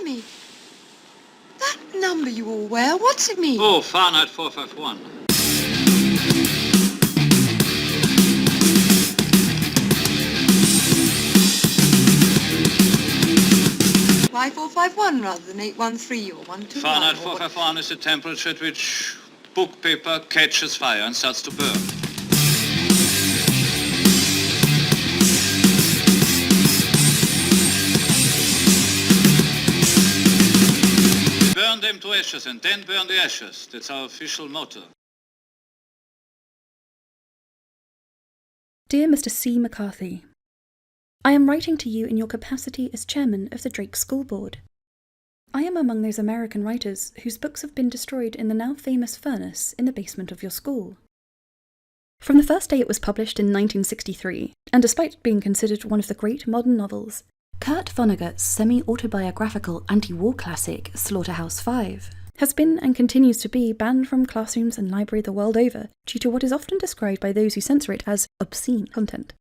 Blimey. That number you all wear, what's it mean? Oh, Fahrenheit 451. Why 451 rather than 813 or 121? Fahrenheit 451 is the temperature at which book paper catches fire and starts to burn. Burn them to ashes and then burn the ashes. That's our official motto. Dear Mr. C. McCarthy, I am writing to you in your capacity as chairman of the Drake School Board. I am among those American writers whose books have been destroyed in the now famous furnace in the basement of your school. From the first day it was published in 1963, and despite being considered one of the great modern novels, Kurt Vonnegut's semi-autobiographical anti-war classic, Slaughterhouse-Five, has been and continues to be banned from classrooms and libraries the world over due to what is often described by those who censor it as obscene content.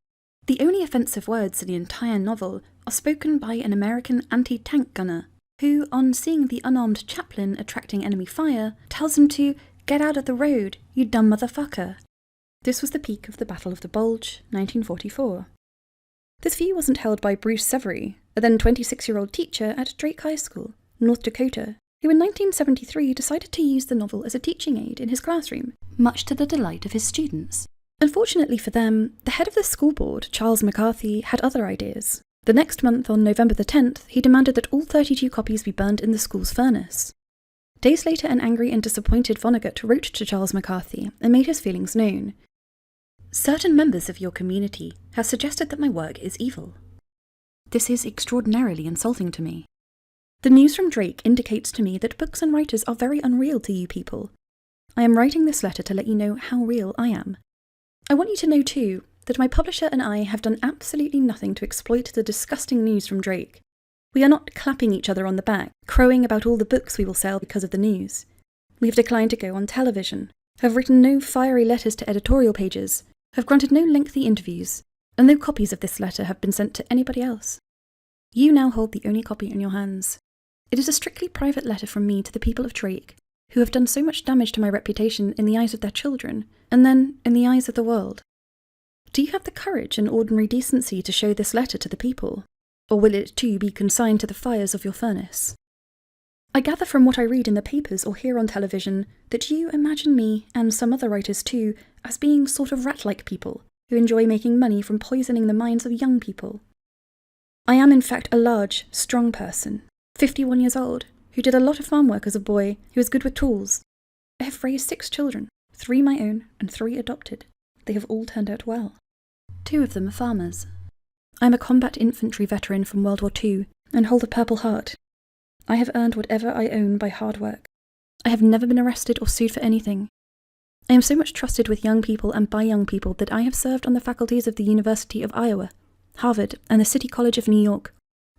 The only offensive words in the entire novel are spoken by an American anti-tank gunner, who, on seeing the unarmed chaplain attracting enemy fire, tells him to "Get out of the road, you dumb motherfucker." This was the peak of the Battle of the Bulge, 1944. This view wasn't held by Bruce Severy, a then 26-year-old teacher at Drake High School, North Dakota, who in 1973 decided to use the novel as a teaching aid in his classroom, much to the delight of his students. Unfortunately for them, the head of the school board, Charles McCarthy, had other ideas. The next month, on November the 10th, he demanded that all 32 copies be burned in the school's furnace. Days later, an angry and disappointed Vonnegut wrote to Charles McCarthy and made his feelings known. "Certain members of your community have suggested that my work is evil. This is extraordinarily insulting to me. The news from Drake indicates to me that books and writers are very unreal to you people. I am writing this letter to let you know how real I am. I want you to know too that my publisher and I have done absolutely nothing to exploit the disgusting news from Drake. We are not clapping each other on the back, crowing about all the books we will sell because of the news. We have declined to go on television, have written no fiery letters to editorial pages, have granted no lengthy interviews, and no copies of this letter have been sent to anybody else. You now hold the only copy in your hands. It is a strictly private letter from me to the people of Drake, who have done so much damage to my reputation in the eyes of their children, and then in the eyes of the world. Do you have the courage and ordinary decency to show this letter to the people, or will it too be consigned to the fires of your furnace? I gather from what I read in the papers or hear on television that you imagine me, and some other writers too, as being sort of rat-like people, who enjoy making money from poisoning the minds of young people. I am in fact a large, strong person, 51 years old, who did a lot of farm work as a boy, who is good with tools. I have raised 6 children, 3 my own and 3 adopted. They have all turned out well. 2 of them are farmers. I am a combat infantry veteran from World War II and hold a Purple Heart. I have earned whatever I own by hard work. I have never been arrested or sued for anything. I am so much trusted with young people and by young people that I have served on the faculties of the University of Iowa, Harvard, and the City College of New York.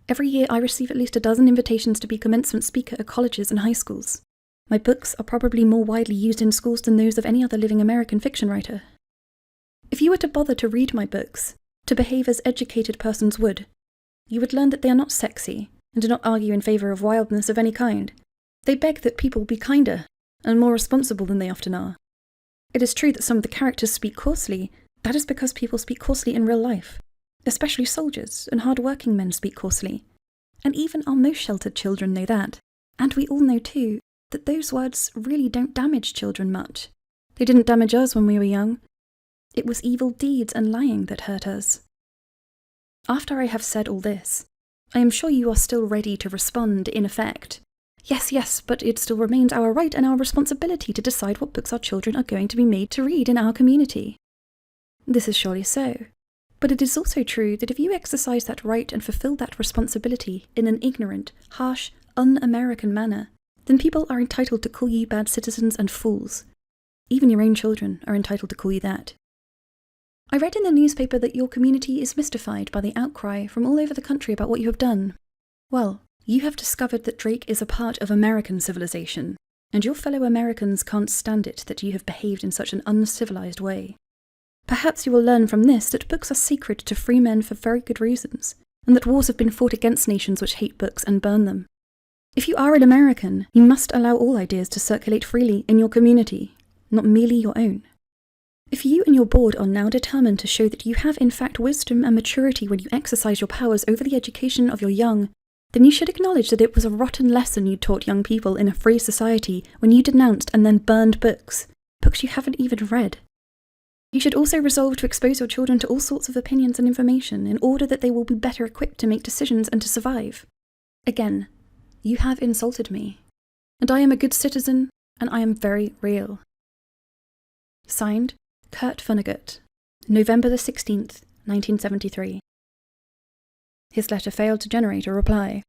Every year I receive at least a dozen invitations to be commencement speaker at colleges and high schools. My books are probably more widely used in schools than those of any other living American fiction writer. If you were to bother to read my books, to behave as educated persons would, you would learn that they are not sexy, and do not argue in favour of wildness of any kind. They beg that people be kinder, and more responsible than they often are. It is true that some of the characters speak coarsely. That is because people speak coarsely in real life. Especially soldiers and hard-working men speak coarsely. And even our most sheltered children know that. And we all know too that those words really don't damage children much. They didn't damage us when we were young. It was evil deeds and lying that hurt us. After I have said all this, I am sure you are still ready to respond in effect. Yes, but it still remains our right and our responsibility to decide what books our children are going to be made to read in our community. This is surely so. But it is also true that if you exercise that right and fulfill that responsibility in an ignorant, harsh, un-American manner, then people are entitled to call you bad citizens and fools. Even your own children are entitled to call you that. I read in the newspaper that your community is mystified by the outcry from all over the country about what you have done. Well, you have discovered that Drake is a part of American civilization, and your fellow Americans can't stand it that you have behaved in such an uncivilized way. Perhaps you will learn from this that books are sacred to free men for very good reasons, and that wars have been fought against nations which hate books and burn them. If you are an American, you must allow all ideas to circulate freely in your community, not merely your own. If you and your board are now determined to show that you have in fact wisdom and maturity when you exercise your powers over the education of your young, then you should acknowledge that it was a rotten lesson you taught young people in a free society when you denounced and then burned books you haven't even read. You should also resolve to expose your children to all sorts of opinions and information in order that they will be better equipped to make decisions and to survive. Again, you have insulted me, and I am a good citizen, and I am very real. Signed, Kurt Vonnegut, November the 16th, 1973. His letter failed to generate a reply.